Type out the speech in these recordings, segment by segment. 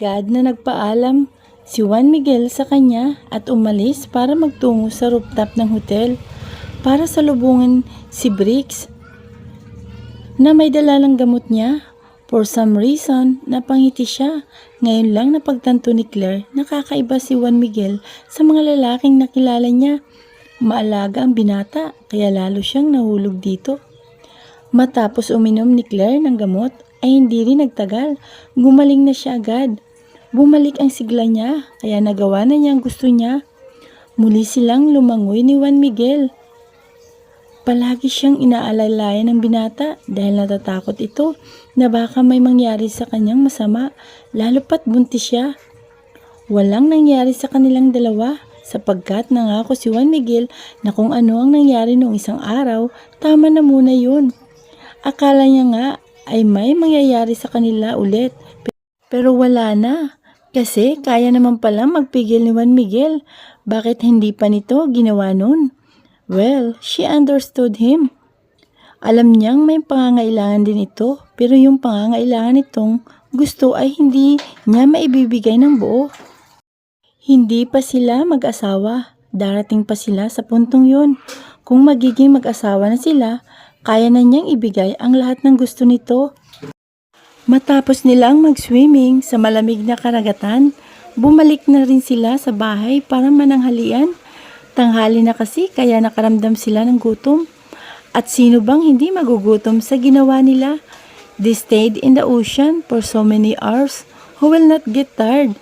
Agad na nagpaalam si Juan Miguel sa kanya at umalis para magtungo sa rooftop ng hotel para salubungin si Briggs na may dala ng gamot niya. For some reason, napangiti siya. Ngayon lang napagtanto ni Claire na kakaiba si Juan Miguel sa mga lalaking nakilala niya. Maalaga ang binata, kaya lalo siyang nahulog dito. Matapos uminom ni Claire ng gamot, ay hindi rin nagtagal. Gumaling na siya agad. Bumalik ang sigla niya, kaya nagawa na niya ang gusto niya. Muli silang lumangoy ni Juan Miguel. Palagi siyang inaalalayan ng binata dahil natatakot ito na baka may mangyari sa kanyang masama, lalo pat buntis siya. Walang nangyari sa kanilang dalawa sapagkat nangako si Juan Miguel na kung ano ang nangyari noong isang araw, tama na muna yun. Akala niya nga ay may mangyayari sa kanila ulit. Pero wala na. Kasi kaya naman pala magpigil ni Juan Miguel. Bakit hindi pa nito ginawa nun? Well, she understood him. Alam niyang may pangangailangan din ito. Pero yung pangangailangan nitong gusto ay hindi niya maibibigay ng buo. Hindi pa sila mag-asawa. Darating pa sila sa puntong yun. Kung magiging mag-asawa na sila, kaya na niyang ibigay ang lahat ng gusto nito. Matapos nilang mag-swimming sa malamig na karagatan, bumalik na rin sila sa bahay para mananghalian. Tanghali na kasi kaya nakaramdam sila ng gutom. At sino bang hindi magugutom sa ginawa nila? They stayed in the ocean for so many hours who will not get tired.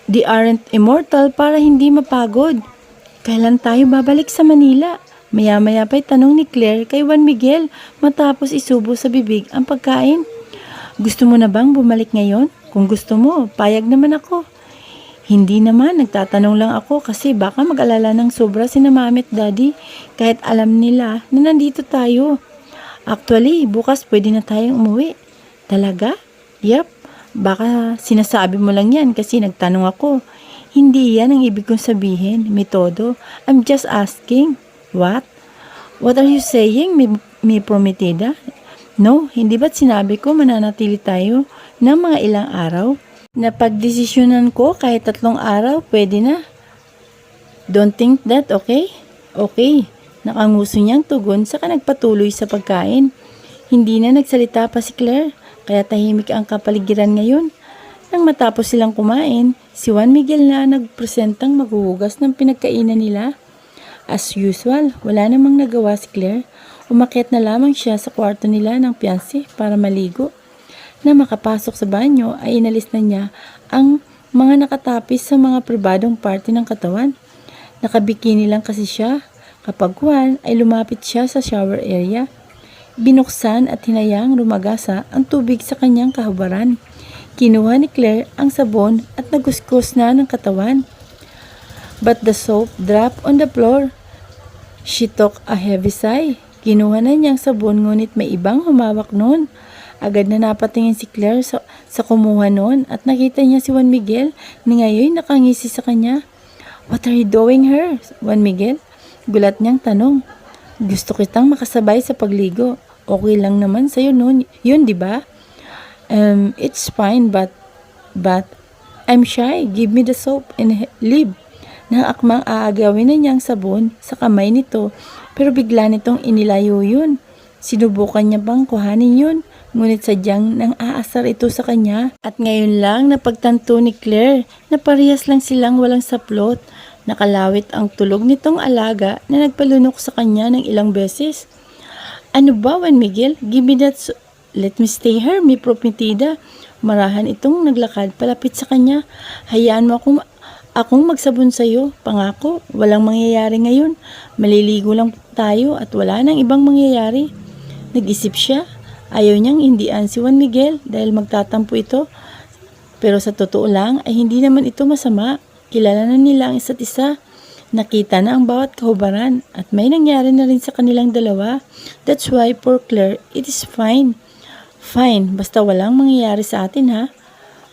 They aren't immortal para hindi mapagod. Kailan tayo babalik sa Manila? Maya-maya pa'y tanong ni Claire kay Juan Miguel matapos isubo sa bibig ang pagkain. Gusto mo na bang bumalik ngayon? Kung gusto mo, payag naman ako. Hindi naman, nagtatanong lang ako kasi baka mag-alala ng sobra sina Mami at Daddy kahit alam nila na nandito tayo. Actually, bukas pwede na tayong umuwi. Talaga? Yep, baka sinasabi mo lang yan kasi nagtanong ako. Hindi yan ang ibig kong sabihin, Metodo. I'm just asking. What? What are you saying, mi prometida? No, hindi ba't sinabi ko mananatili tayo ng mga ilang araw? Napagdesisyonan ko kahit 3 araw, pwede na. Don't think that, okay? Okay. Nakanguso niyang tugon saka nagpatuloy sa pagkain. Hindi na nagsalita pa si Claire, kaya tahimik ang kapaligiran ngayon. Nang matapos silang kumain, si Juan Miguel na nagpresentang maghuhugas ng pinagkainan nila. As usual, wala namang nagawa si Claire. Umakyat na lamang siya sa kwarto nila ng fiancé para maligo. Na makapasok sa banyo ay inalis na niya ang mga nakatapis sa mga pribadong parte ng katawan. Nakabikini lang kasi siya. Kapag Juan ay lumapit siya sa shower area. Binuksan at hinayang rumagasa ang tubig sa kanyang kahubaran. Kinuha ni Claire ang sabon at naguskus na ng katawan. But the soap dropped on the floor. She took a heavy sigh. Kinuha na niyang sabon ngunit may ibang humawak noon. Agad na napatingin si Claire sa kumuha noon at nakita niya si Juan Miguel na ngayon nakangisi sa kanya. What are you doing here, Juan Miguel? Gulat niyang tanong. Gusto kitang makasabay sa pagligo. Okay lang naman sa'yo noon. Yun, di ba? It's fine but I'm shy. Give me the soap and leave. Nang akmang aagawin na niyang sabon sa kamay nito, pero bigla nitong inilayo yun. Sinubukan niya bang kuhanin yun, ngunit sadyang nang aasar ito sa kanya. At ngayon lang napagtanto ni Claire na parehas lang silang walang saplot. Nakalawit ang tulog nitong alaga na nagpalunok sa kanya ng ilang beses. Ano ba, Juan Miguel? Give me that let me stay here, mi prometida. Marahan itong naglakad palapit sa kanya. Hayaan mo akong magsabon sa'yo. Pangako, walang mangyayari ngayon. Maliligo lang tayo at wala nang ibang mangyayari. Nag-isip siya. Ayaw niyang hindian si Juan Miguel dahil magtatampo ito. Pero sa totoo lang ay hindi naman ito masama. Kilala na nila ang isa't isa. Nakita na ang bawat kahubaran at may nangyari na rin sa kanilang dalawa. That's why for Claire, it is fine. Fine, basta walang mangyayari sa atin ha.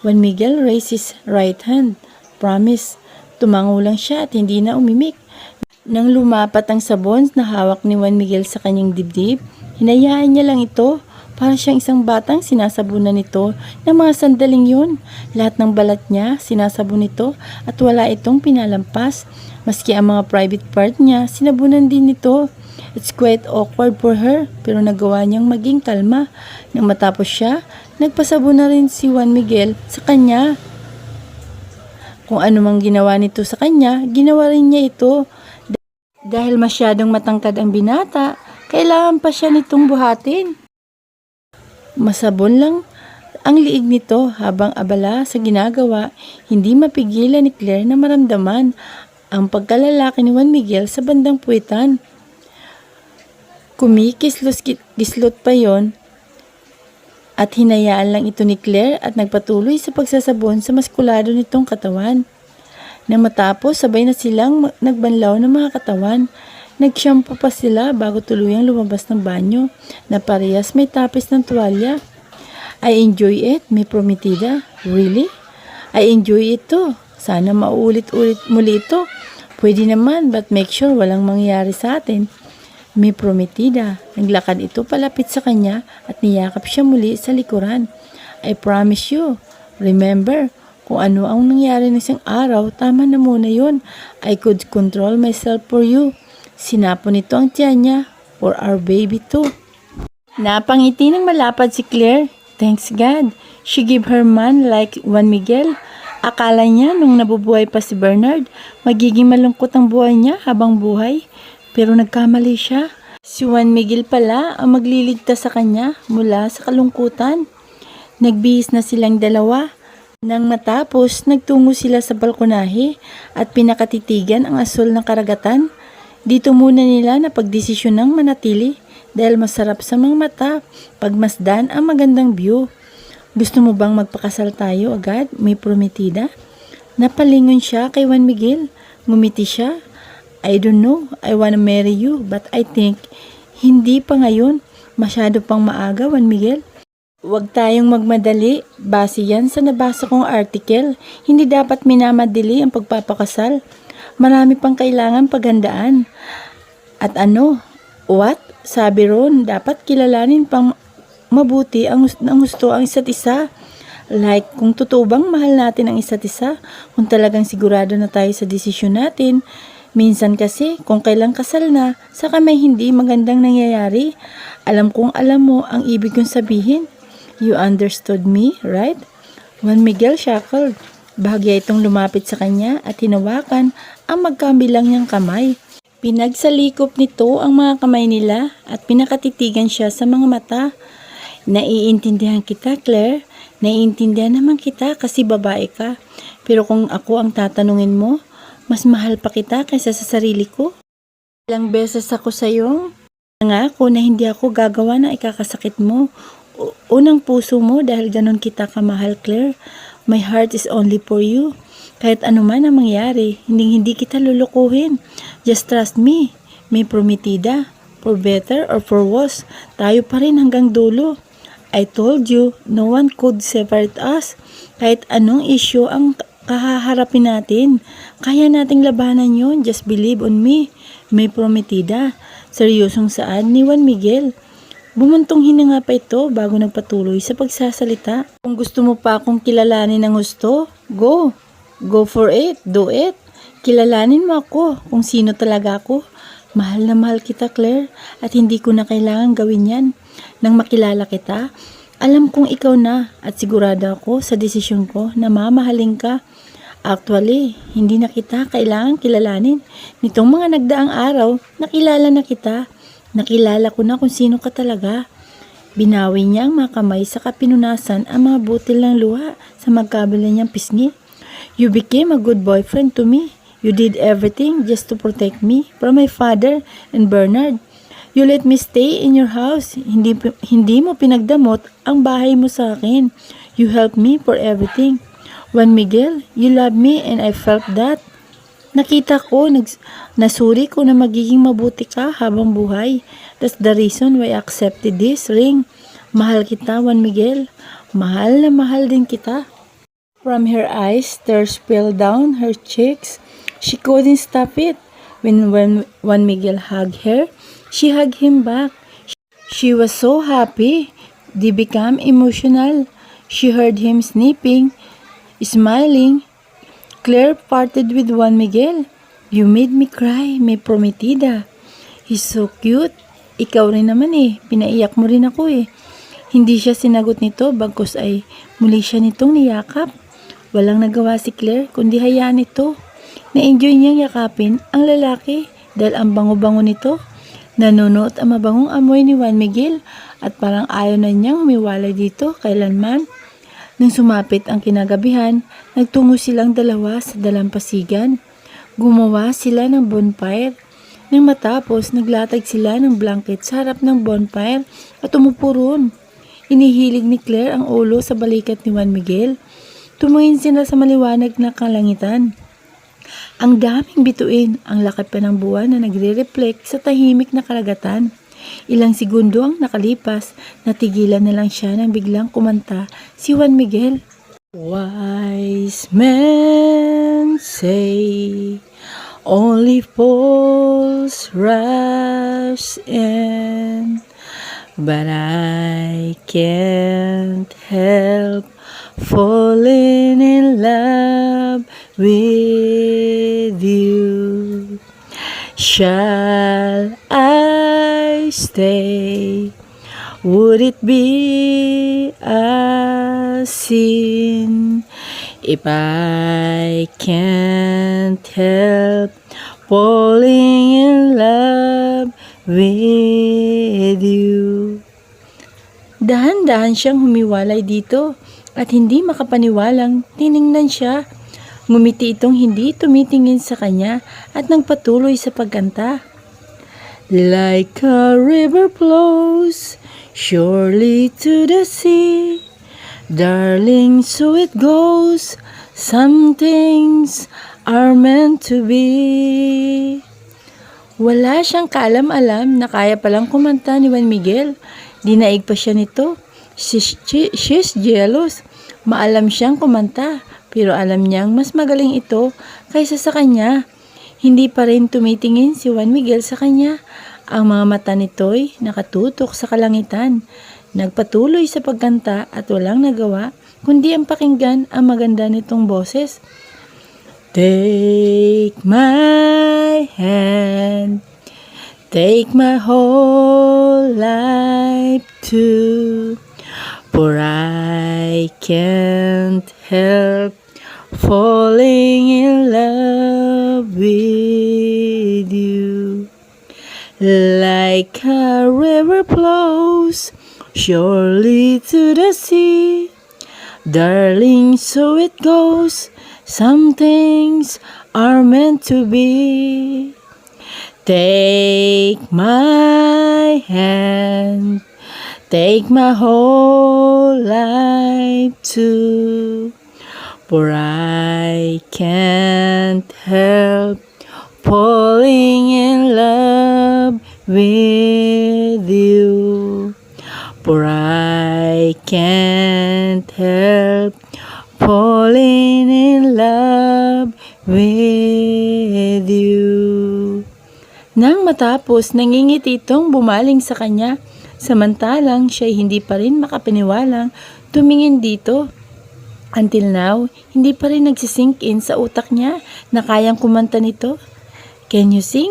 Juan Miguel raised his right hand. Promise. Tumango lang siya at hindi na umimik. Nang lumapat ang sabon na hawak ni Juan Miguel sa kanyang dibdib, hinayaan niya lang ito. Para siyang isang batang sinasabunan nito ng mga sandaling yun. Lahat ng balat niya sinasabon nito at wala itong pinalampas. Maski ang mga private part niya, sinabunan din nito. It's quite awkward for her, pero nagawa niyang maging kalma. Nang matapos siya, nagpasabon na rin si Juan Miguel sa kanya. Kung ano mang ginawa nito sa kanya, ginawa rin niya ito. Dahil masyadong matangkad ang binata, kailangan pa siya nitong buhatin. Masabon lang ang liig nito habang abala sa ginagawa, hindi mapigilan ni Claire na maramdaman ang pagkalalaki ni Juan Miguel sa bandang puwitan. Kumikislot pa yon at hinayaan lang ito ni Claire at nagpatuloy sa pagsasabon sa maskulado nitong katawan. Nang matapos, sabay na silang nagbanlaw ng mga katawan. Nag-shampoo pa sila bago tuluyang lumabas ng banyo na parehas may tapis ng tuwalya. I enjoy it, may prometida. Really? I enjoy it too. Sana mauulit-ulit muli ito. Pwede naman, but make sure walang mangyari sa atin. May prometida. Naglakad ito palapit sa kanya at niyakap siya muli sa likuran. I promise you. Remember, kung ano ang nangyari ng isang araw, tama na muna yun. I could control myself for you. Sinapo nito ang tiyan niya, for our baby too. Napangiti ng malapad si Claire. Thanks God. She gave her man like Juan Miguel. Akala niya nung nabubuhay pa si Bernard, magiging malungkot ang buhay niya habang buhay. Pero nagkamali siya. Si Juan Miguel pala ang magliligtas sa kanya mula sa kalungkutan. Nagbihis na silang dalawa. Nang matapos, nagtungo sila sa balkonahe at pinakatitigan ang asol ng karagatan. Dito muna nila napagdesisyonang manatili dahil masarap sa mga mata pagmasdan ang magandang view. Gusto mo bang magpakasal tayo agad? May prometida? Napalingon siya kay Juan Miguel. Ngumiti siya. I don't know, I wanna marry you, but I think hindi pa ngayon. Masyado pang maaga, Juan Miguel. Huwag tayong magmadali. Base yan sa nabasa kong article. Hindi dapat minamadali ang pagpapakasal. Marami pang kailangan paghandaan. At ano? What? Sabi ron, dapat kilalanin pang mabuti ang gusto ang isa't isa. Like, kung totoo bang mahal natin ang isa't isa, kung talagang sigurado na tayo sa desisyon natin. Minsan kasi, kung kailang kasal na, saka may hindi magandang nangyayari. Alam kong alam mo ang ibig kong sabihin. You understood me, right? Juan Miguel shackled. Bahagya itong lumapit sa kanya at hinawakan ang magkabilang niyang kamay. Pinagsalikop nito ang mga kamay nila at pinakatitigan siya sa mga mata. Naiintindihan kita, Claire. Naiintindihan naman kita kasi babae ka. Pero kung ako ang tatanungin mo, mas mahal pa kita kaysa sa sarili ko. Ilang beses ako sa'yo. Nangako na hindi ako gagawa na ikakasakit mo. Unang puso mo dahil ganon kita kamahal, Claire. My heart is only for you. Kahit ano man ang mangyari, hindi kita lulukuhin. Just trust me. May prometida. For better or for worse, tayo pa rin hanggang dulo. I told you, no one could separate us. Kahit anong issue ang kahaharapin natin, kaya nating labanan yun. Just believe on me. May prometida. Seryosong saad ni Juan Miguel. Bumuntong hininga pa ito bago nagpatuloy sa pagsasalita. Kung gusto mo pa akong kilalanin ng gusto, go. Go for it. Do it. Kilalanin mo ako kung sino talaga ako. Mahal na mahal kita, Claire, at hindi ko na kailangan gawin yan. Nang makilala kita, alam kong ikaw na at sigurado ako sa desisyon ko na mamahalin ka. Actually, hindi na kita kailangan kilalanin. Nitong mga nagdaang araw, nakilala na kita. Nakilala ko na kung sino ka talaga. Binawi niya ang mga kamay sa kapinunasan ang mga butil ng luha sa magkabila niyang pisngi. You became a good boyfriend to me. You did everything just to protect me from my father and Bernard. You let me stay in your house. Hindi mo pinagdamot ang bahay mo sa akin. You helped me for everything. Juan Miguel, you love me and I felt that. Nakita ko, nasuri ko na magiging mabuti ka habang buhay. That's the reason why I accepted this ring. Mahal kita, Juan Miguel. Mahal na mahal din kita. From her eyes, tears spilled down her cheeks. She couldn't stop it. When Juan Miguel hugged her, she hugged him back. She was so happy. They became emotional. She heard him snipping, smiling. Claire parted with Juan Miguel. You made me cry, may prometida. He's so cute. Ikaw rin naman pinaiyak mo rin ako Hindi siya sinagot nito bagkus ay muli siya nitong niyakap. Walang nagawa si Claire kundi hayaan ito. Na-enjoy niyang yakapin ang lalaki dahil ang bango-bango nito. Nanunuot ang mabangong amoy ni Juan Miguel at parang ayaw na niyang humiwalay dito kailanman. Nang sumapit ang kinagabihan, nagtungo silang dalawa sa dalampasigan. Gumawa sila ng bonfire. Nang matapos, naglatag sila ng blanket sa harap ng bonfire at umupo roon. Inihilig ni Claire ang ulo sa balikat ni Juan Miguel. Tumingin sila sa maliwanag na kalangitan. Ang daming bituin, ang laki pa ng buwan na nagre-reflect sa tahimik na karagatan. Ilang segundo ang nakalipas, natigilan na lang siya nang biglang kumanta si Juan Miguel. Wise men say only fools rush in, but I can't help falling in love with you. Shall I stay? Would it be a sin if I can't help falling in love with you? Dahan-dahan siyang humiwalay dito at hindi makapaniwalang tiningnan siya. Ngumiti itong hindi tumitingin sa kanya at nagpatuloy sa pagkanta. Like a river flows surely to the sea, darling, so it goes. Some things are meant to be. Wala siyang kaalam-alam na kaya palang kumanta ni Juan Miguel. Dinaig pa siya nito. She's jealous. Maalam siyang kumanta, pero alam niyang mas magaling ito kaysa sa kanya. Hindi pa rin tumitingin si Juan Miguel sa kanya. Ang mga mata nito'y nakatutok sa kalangitan. Nagpatuloy sa pagkanta at walang nagawa kundi ang pakinggan ang maganda nitong boses. Take my hand, take my whole life too, for I can't help falling in love with you. Like a river flows surely to the sea, darling, so it goes. Some things are meant to be. Take my hand, take my whole life too, for I can't help falling in love with you. For I can't help falling in love with you. Nang matapos, nangingiti itong bumaling sa kanya. Samantalang siya'y hindi pa rin makapaniwalang tumingin dito. Until now, hindi pa rin nagsisink in sa utak niya na kayang kumanta nito. Can you sing?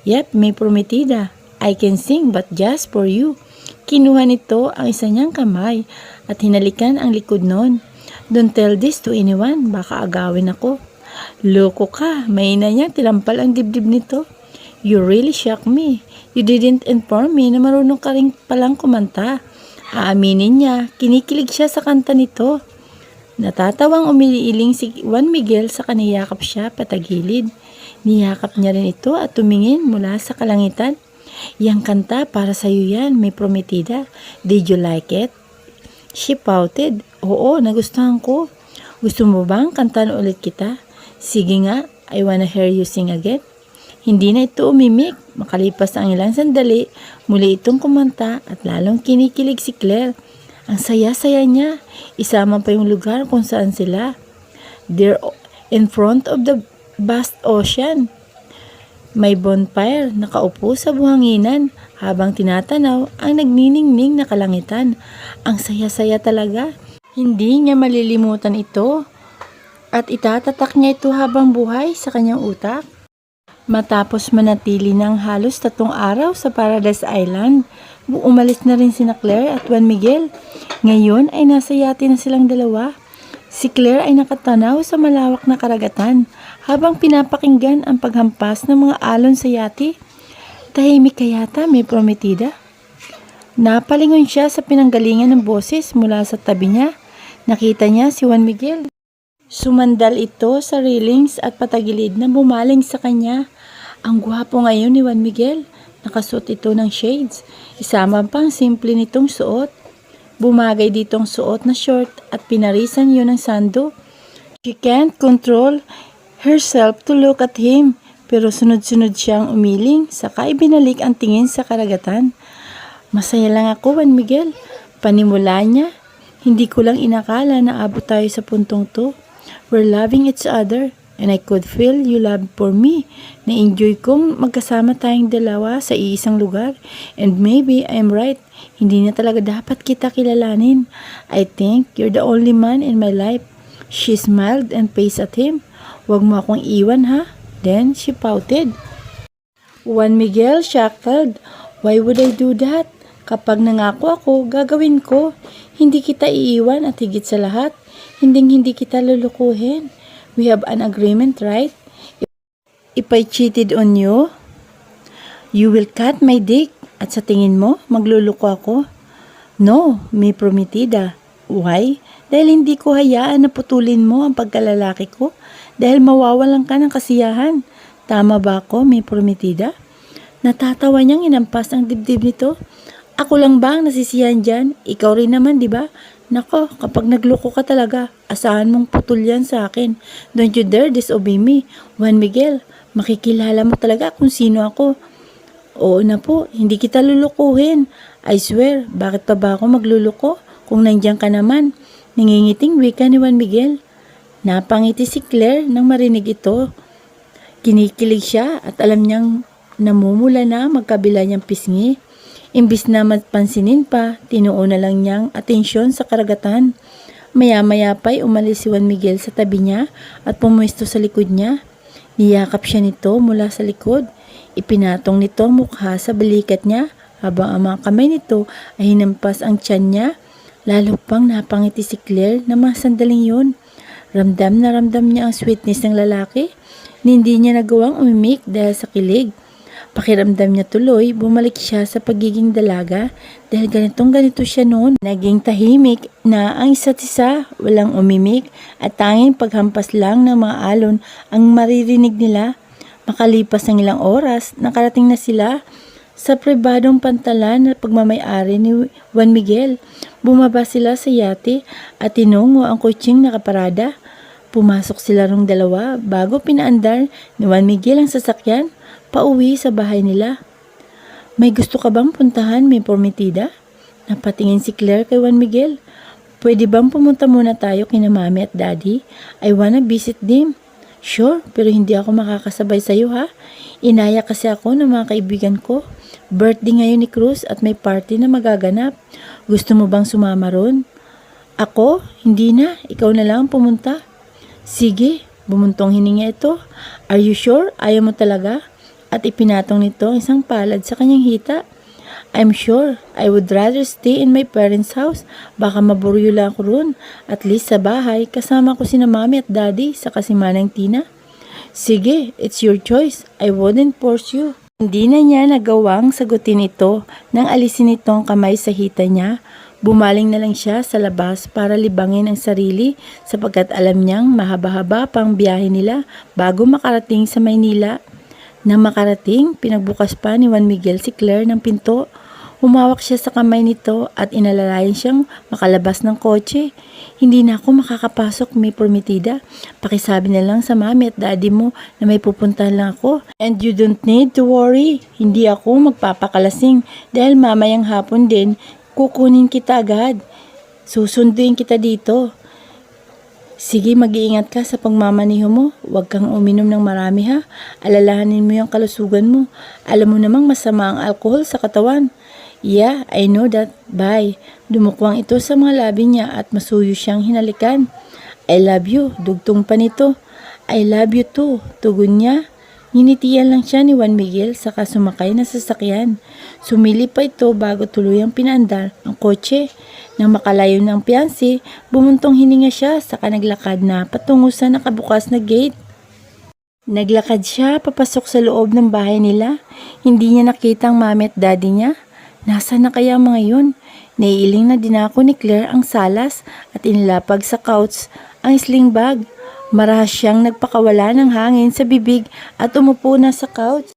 Yep, may prometida. I can sing but just for you. Kinuha nito ang isa niyang kamay at hinalikan ang likod noon. Don't tell this to anyone, baka agawin ako. Loko ka, mahina niyang tilampal ang dibdib nito. You really shocked me. You didn't inform me na marunong ka rin palang kumanta. Aaminin niya, kinikilig siya sa kanta nito. Natatawang umiiling si Juan Miguel sa kaniyakap siya patagilid. Niyakap niya rin ito at tumingin mula sa kalangitan. Yang kanta para sa iyo yan, may prometida. Did you like it? She pouted. Oo, nagustuhan ko. Gusto mo bang kantahan ulit kita? Sige nga, I wanna hear you sing again. Hindi na ito umimik. Makalipas ang ilang sandali, muli itong kumanta at lalong kinikilig si Claire. Ang saya-saya niya. Isama pa yung lugar kung saan sila. They're in front of the vast ocean. May bonfire nakaupo sa buhanginan habang tinatanaw ang nagniningning na kalangitan. Ang saya-saya talaga. Hindi niya malilimutan ito at itatatak niya ito habang buhay sa kanyang utak. Matapos manatili ng halos 3 araw sa Paradise Island, umalis na rin sina Claire at Juan Miguel. Ngayon ay nasa yate na silang dalawa. Si Claire ay nakatanaw sa malawak na karagatan habang pinapakinggan ang paghampas ng mga alon sa yate. Tahimik ka yata, may prometida. Napalingon siya sa pinanggalingan ng boses mula sa tabi niya. Nakita niya si Juan Miguel. Sumandal ito sa railings at patagilid na bumaling sa kanya. Ang gwapo ngayon ni Juan Miguel. Nakasuot ito ng shades. Isama pa ang simple nitong suot. Bumagay ditong suot na short at pinarisan yun ng sando. She can't control herself to look at him. Pero sunod-sunod siyang umiling, saka ibinalik ang tingin sa karagatan. Masaya lang ako, Juan Miguel. Panimula niya. Hindi ko lang inakala na abot tayo sa puntong to. We're loving each other. And I could feel you love for me. Na-enjoy kong magkasama tayong dalawa sa iisang lugar. And maybe I'm right. Hindi na talaga dapat kita kilalanin. I think you're the only man in my life. She smiled and paced at him. Huwag mo akong iwan ha. Then she pouted. Juan Miguel chuckled. Why would I do that? Kapag nangako ako, gagawin ko. Hindi kita iiwan at higit sa lahat, hindi kita lulukuhin. We have an agreement, right? If I cheated on you, you will cut my dick. At sa tingin mo, magluluko ako? No, may prometida. Why? Dahil hindi ko hayaan na putulin mo ang pagkalalaki ko. Dahil mawawalan ka ng kasiyahan. Tama ba ako, may prometida? Natatawa niyang inampas ang dibdib nito. Ako lang ba ang nasisiyahan dyan? Ikaw rin naman, di ba? Nako, kapag nagloko ka talaga, asahan mong putol yan sa akin. Don't you dare disobey me. Juan Miguel, makikilala mo talaga kung sino ako. Oo na po, hindi kita lulukuhin. I swear, bakit pa ba ako magluluko kung nandiyan ka naman? Nangingiting wika ni Juan Miguel. Napangiti si Claire nang marinig ito. Kinikilig siya at alam niyang namumula na magkabila niyang pisngi. Imbis na mapansinin pa, tinuon na lang niyang atensyon sa karagatan. Maya-maya pa'y umalis si Juan Miguel sa tabi niya at pumuesto sa likod niya. Niyakap siya nito mula sa likod. Ipinatong nito ang mukha sa balikat niya habang ang mga kamay nito ay hinampas ang tiyan niya. Lalo pang napangiti si Claire na mga sandaling yun. Ramdam na ramdam niya ang sweetness ng lalaki. Hindi niya nagawang umimik dahil sa kilig. Pakiramdam niya tuloy, bumalik siya sa pagiging dalaga dahil ganito siya noon. Naging tahimik na ang isa't isa, walang umimik at tanging paghampas lang ng mga alon ang maririnig nila. Makalipas ng ilang oras, nakarating na sila sa pribadong pantalan na pagmamayari ni Juan Miguel. Bumaba sila sa yate at tinungo ang kutsing nakaparada. Pumasok sila rong dalawa bago pinaandar ni Juan Miguel ang sasakyan pauwi sa bahay nila. May gusto ka bang puntahan, may prometida? Napatingin si Claire kay Juan Miguel. Pwede bang pumunta muna tayo kina mami at daddy? I wanna visit them. Sure, pero hindi ako makakasabay sa iyo ha. Inaya kasi ako ng mga kaibigan ko. Birthday ngayon ni Cruz at may party na magaganap. Gusto mo bang sumama ron? Ako? Hindi na. Ikaw na lang pumunta. Sige, bumuntong hininga ito. Are you sure? Ayaw mo talaga? At ipinatong nito ang isang palad sa kanyang hita. I'm sure. I would rather stay in my parents' house. Baka maburyo lang ako roon. At least sa bahay, kasama ko sina mami at daddy sa kasimanang Tina. Sige, it's your choice. I wouldn't force you. Hindi na niya nagawang sagutin ito nang alisin itong kamay sa hita niya. Bumaling na lang siya sa labas para libangin ang sarili sapagkat alam niyang mahaba-haba pang biyahe nila bago makarating sa Maynila. Nang makarating, pinagbukas pa ni Juan Miguel si Claire ng pinto. Humawak siya sa kamay nito at inalalayan siyang makalabas ng kotse. Hindi na ako makakapasok, may prometida. Pakisabi na lang sa mami at daddy mo na may pupuntahan lang ako. And you don't need to worry. Hindi ako magpapakalasing dahil mamayang hapon din kukunin kita agad. Susunduin kita dito. Sige, mag-iingat ka sa pagmamaniho mo. Huwag kang uminom ng marami ha. Alalahanin mo yung kalusugan mo. Alam mo namang masama ang alkohol sa katawan. Yeah, I know that. Bye. Dumukwang ito sa mga labi niya at masuyo siyang hinalikan. I love you. Dugtong pa nito. I love you too. Tugon niya. Ninitiyan lang siya ni Juan Miguel saka sumakay na sasakyan. Sumili pa ito bago tuluyang pinaandar ang kotse. Nang makalayo ng piyansi, bumuntong hininga siya saka naglakad na patungo sa nakabukas na gate. Naglakad siya papasok sa loob ng bahay nila. Hindi niya nakita ang mami at daddy niya. Nasaan na kaya ang mga yun? Naiiling na dinako ni Claire ang salas at inilapag sa couch ang sling bag. Marahas siyang nagpakawala ng hangin sa bibig at umupo na sa couch.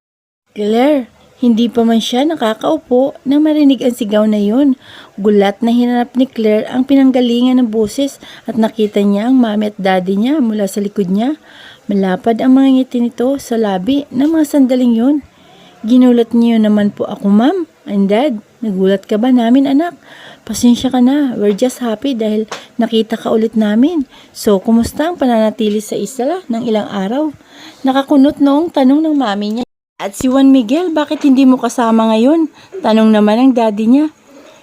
Claire, hindi pa man siya nakakaupo nang marinig ang sigaw na yun. Gulat na hinanap ni Claire ang pinanggalingan ng boses at nakita niya ang mami at daddy niya mula sa likod niya. Malapad ang mga ngiti nito sa labi ng mga sandaling yun. Ginulat niyo naman po ako, ma'am and dad. Nagulat ka ba namin, anak? Pasensya ka na, we're just happy dahil nakita ka ulit namin. So, kumusta ang pananatili sa isla ng ilang araw? Nakakunot noong tanong ng mami niya. At si Juan Miguel, bakit hindi mo kasama ngayon? Tanong naman ng daddy niya.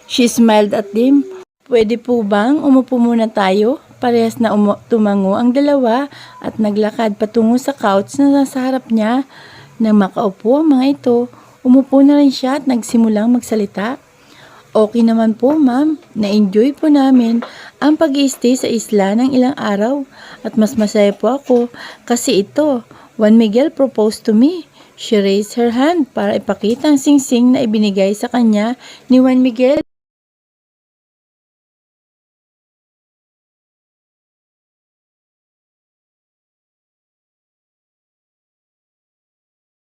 She smiled at them. Pwede po bang umupo muna tayo? Parehas na tumango ang dalawa at naglakad patungo sa couch na nasa harap niya. Nang makaupo ang mga ito, umupo na rin siya at nagsimulang magsalita. Okay naman po, ma'am. Na-enjoy po namin ang pag-i-stay sa isla ng ilang araw. At mas masaya po ako kasi ito, Juan Miguel proposed to me. She raised her hand para ipakita ang singsing na ibinigay sa kanya ni Juan Miguel.